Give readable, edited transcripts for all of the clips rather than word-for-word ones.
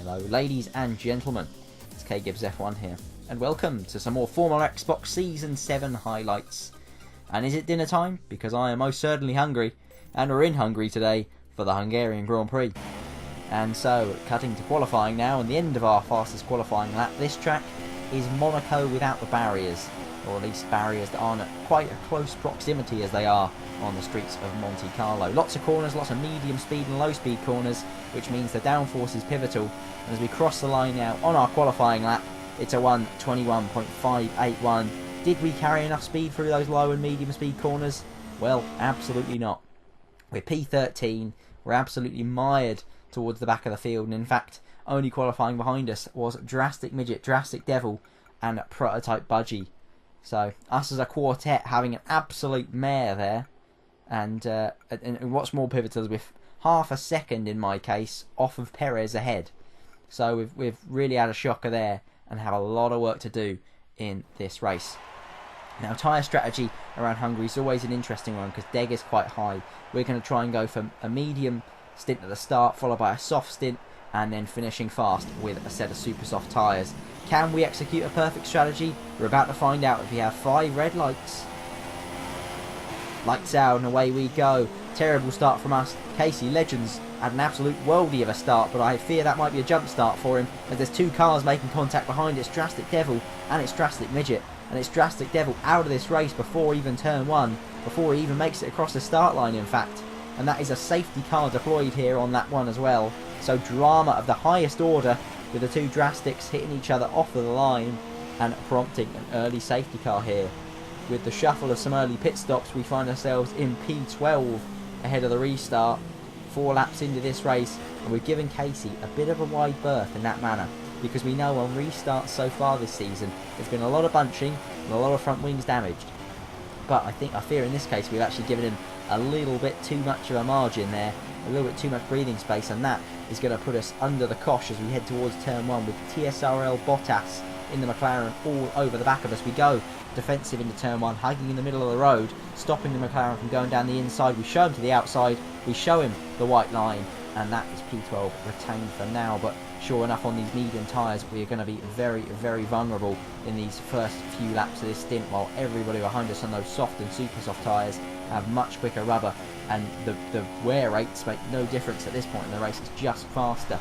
Hello ladies and gentlemen, it's K Gibbs F1 here, and welcome to some more Formula Xbox Season 7 highlights. And is it dinner time? Because I am most certainly hungry, and we're in Hungary today for the Hungarian Grand Prix. And so, cutting to qualifying now, and the end of our fastest qualifying lap, this track is Monaco without the barriers, or at least barriers that aren't at quite a close proximity as they are on the streets of Monte Carlo. Lots of corners, lots of medium speed and low speed corners, which means the downforce is pivotal. And as we cross the line now on our qualifying lap, it's a 1:21.581. Did we carry enough speed through those low and medium speed corners? Well, absolutely not. We're P13, we're absolutely mired towards the back of the field, and in fact, only qualifying behind us was Drastic Midget, Drastic Devil, and Prototype Budgie. So, us as a quartet having an absolute mare there. And what's more pivotal is with half a second, in my case, off of Perez ahead. So we've really had a shocker there and have a lot of work to do in this race. Now, tyre strategy around Hungary is always an interesting one because deg is quite high. We're going to try and go for a medium stint at the start, followed by a soft stint, and then finishing fast with a set of super soft tyres. Can we execute a perfect strategy? We're about to find out if we have 5 red lights. Lights out and away we go. Terrible start from us. Casey Legends had an absolute worldie of a start, but I fear that might be a jump start for him as there's 2 cars making contact behind. It's Drastic Devil and it's Drastic Midget, and it's Drastic Devil out of this race before even turn 1, before he even makes it across the start line, in fact. And that is a safety car deployed here on that one as well. So drama of the highest order with the 2 Drastics hitting each other off of the line and prompting an early safety car here. With the shuffle of some early pit stops, we find ourselves in P12 ahead of the restart, 4 laps into this race, and we've given Casey a bit of a wide berth in that manner, because we know on restarts so far this season there's been a lot of bunching and a lot of front wings damaged. But I fear in this case we've actually given him a little bit too much of a margin there, a little bit too much breathing space, and that is going to put us under the cosh as we head towards turn 1 with TSRL Bottas in the McLaren all over the back of us. We go defensive into turn 1, hugging in the middle of the road, stopping the McLaren from going down the inside. We show him to the outside, we show him the white line, and that is P12 retained for now. But sure enough, on these medium tyres we are going to be very, very vulnerable in these first few laps of this stint, while everybody behind us on those soft and super soft tyres have much quicker rubber, and the wear rates make no difference at this point in the race. It's just faster.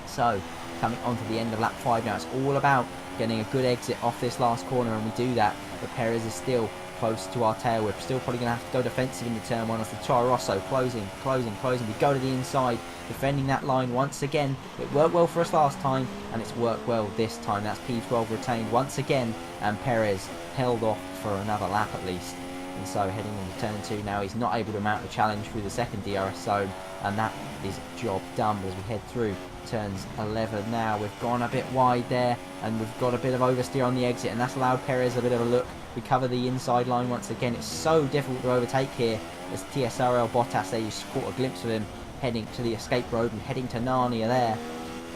So coming on to the end of lap 5 now, it's all about getting a good exit off this last corner, and we do that, but Perez is still close to our tail. We're still probably going to have to go defensive into turn 1 as the Toro Rosso closing. We go to the inside, defending that line once again. It worked well for us last time, and it's worked well this time. That's P12 retained once again, and Perez held off for another lap at least. And so heading into turn 2 now, he's not able to mount the challenge through the second DRS zone, and that is job done. As we head through turns 11 now, we've gone a bit wide there, and we've got a bit of oversteer on the exit, and that's allowed Perez a bit of a look. We cover the inside line once again. It's so difficult to overtake here as TSRL Bottas there, you caught a glimpse of him heading to the escape road and heading to Narnia there.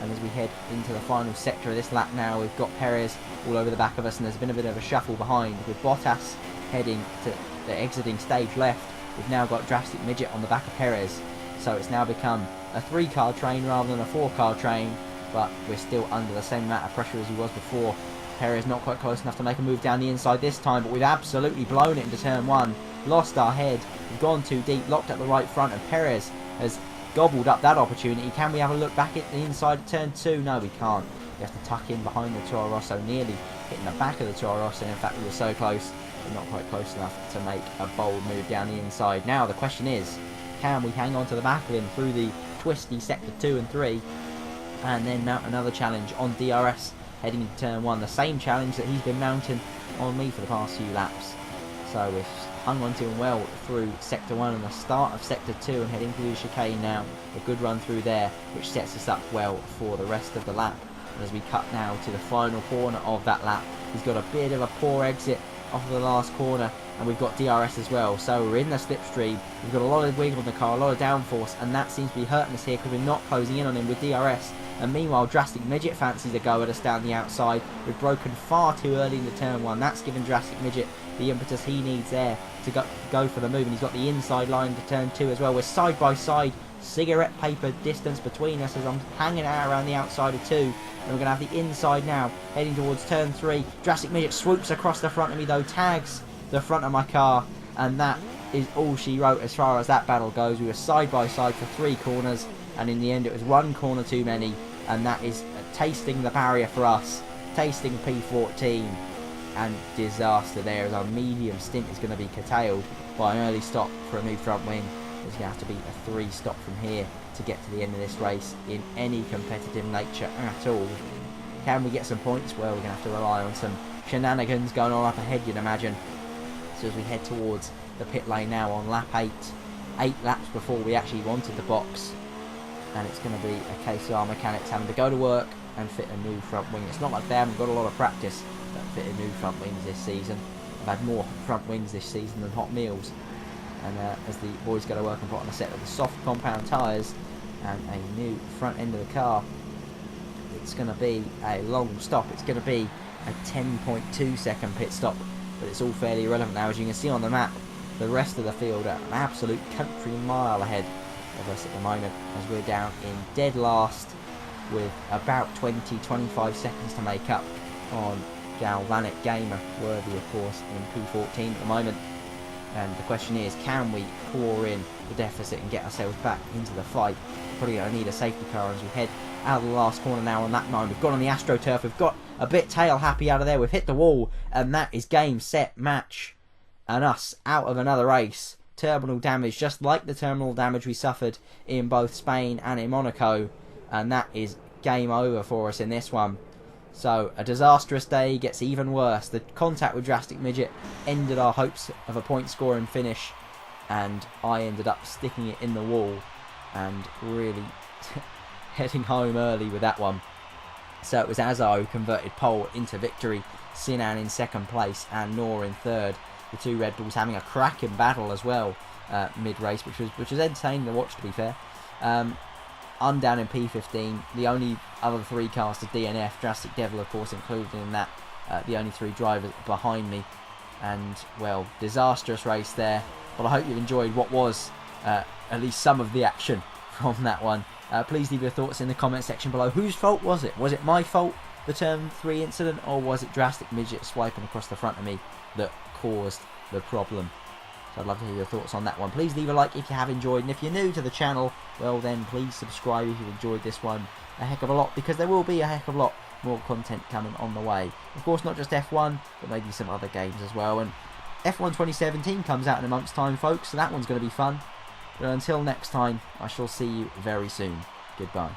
And as we head into the final sector of this lap now, we've got Perez all over the back of us, and there's been a bit of a shuffle behind with Bottas heading to the exiting stage left. We've now got Drastic Midget on the back of Perez, so it's now become a 3-car train rather than a 4-car train, but we're still under the same amount of pressure as he was before. Perez not quite close enough to make a move down the inside this time, but we've absolutely blown it into turn 1, lost our head, we've gone too deep, locked at the right front, and Perez has gobbled up that opportunity. Can we have a look back at the inside of turn 2? No, we can't. We have to tuck in behind the Toro Rosso, nearly hitting the back of the Toro Rosso. In fact, we were so close, but not quite close enough to make a bold move down the inside. Now the question is, can we hang on to the back of him through the twisty sector 2 and 3, and then mount another challenge on DRS heading into turn 1, the same challenge that he's been mounting on me for the past few laps. So we've hung on to him well through sector 1 and the start of sector 2, and heading through the chicane now, a good run through there, which sets us up well for the rest of the lap. And as we cut now to the final corner of that lap, he's got a bit of a poor exit off of the last corner, and we've got DRS as well, so we're in the slipstream. We've got a lot of wiggle in the car, a lot of downforce, and that seems to be hurting us here because we're not closing in on him with DRS. And meanwhile, Drastic Midget fancies a go at us down the outside. We've broken far too early into turn 1. That's given Drastic Midget the impetus he needs there to go for the move, and he's got the inside line to turn 2 as well. We're side by side, cigarette paper distance between us as I'm hanging out around the outside of 2. And we're going to have the inside now, heading towards turn 3. Drastic Midget swoops across the front of me though, tags the front of my car, and that is all she wrote as far as that battle goes. We were side by side for 3 corners, and in the end it was 1 corner too many, and that is tasting the barrier for us, tasting P14, and disaster there as our medium stint is going to be curtailed by an early stop for a new front wing. There's going to have to be a 3 stop from here to get to the end of this race in any competitive nature at all. Can we get some points? Well, we're going to have to rely on some shenanigans going on up ahead, you'd imagine. So as we head towards the pit lane now on lap 8, 8 laps before we actually wanted the box, and it's going to be a case of our mechanics having to go to work and fit a new front wing. It's not like they haven't got a lot of practice that fit a new front wings this season. I've had more front wings this season than hot meals. And as the boys go to work and put on a set of the soft compound tyres and a new front end of the car, it's going to be a long stop. It's going to be a 10.2 second pit stop, but it's all fairly irrelevant now. As you can see on the map, the rest of the field are an absolute country mile ahead of us at the moment, as we're down in dead last with about 20-25 seconds to make up on Galvanic Gamer, worthy of course in P14 at the moment. And the question is, can we claw in the deficit and get ourselves back into the fight? We're probably going to need a safety car as we head out of the last corner now on lap 9. We've got on the AstroTurf, we've got a bit tail happy out of there, we've hit the wall, and that is game, set, match, and us out of another race. Terminal damage, just like the terminal damage we suffered in both Spain and in Monaco, and that is game over for us in this one. So a disastrous day gets even worse. The contact with Drastic Midget ended our hopes of a point scoring finish, and I ended up sticking it in the wall and really heading home early with that one. So it was Azzo who converted pole into victory, Sinan in second place and Nor in third. The 2 Red Bulls having a cracking battle as well mid-race, which was entertaining to watch, to be fair. I'm down in P15. The only other 3 cars to DNF, Drastic Devil of course included in that, the only 3 drivers behind me. And well, disastrous race there, but I hope you've enjoyed what was at least some of the action from that one. Please leave your thoughts in the comment section below. Whose fault was it? Was it my fault, the turn 3 incident, or was it Drastic Midget swiping across the front of me that caused the problem? So I'd love to hear your thoughts on that one. Please leave a like if you have enjoyed, and if you're new to the channel, well then please subscribe if you've enjoyed this one a heck of a lot, because there will be a heck of a lot more content coming on the way. Of course, not just F1, but maybe some other games as well. And F1 2017 comes out in a month's time, folks, so that one's going to be fun. But until next time, I shall see you very soon. Goodbye.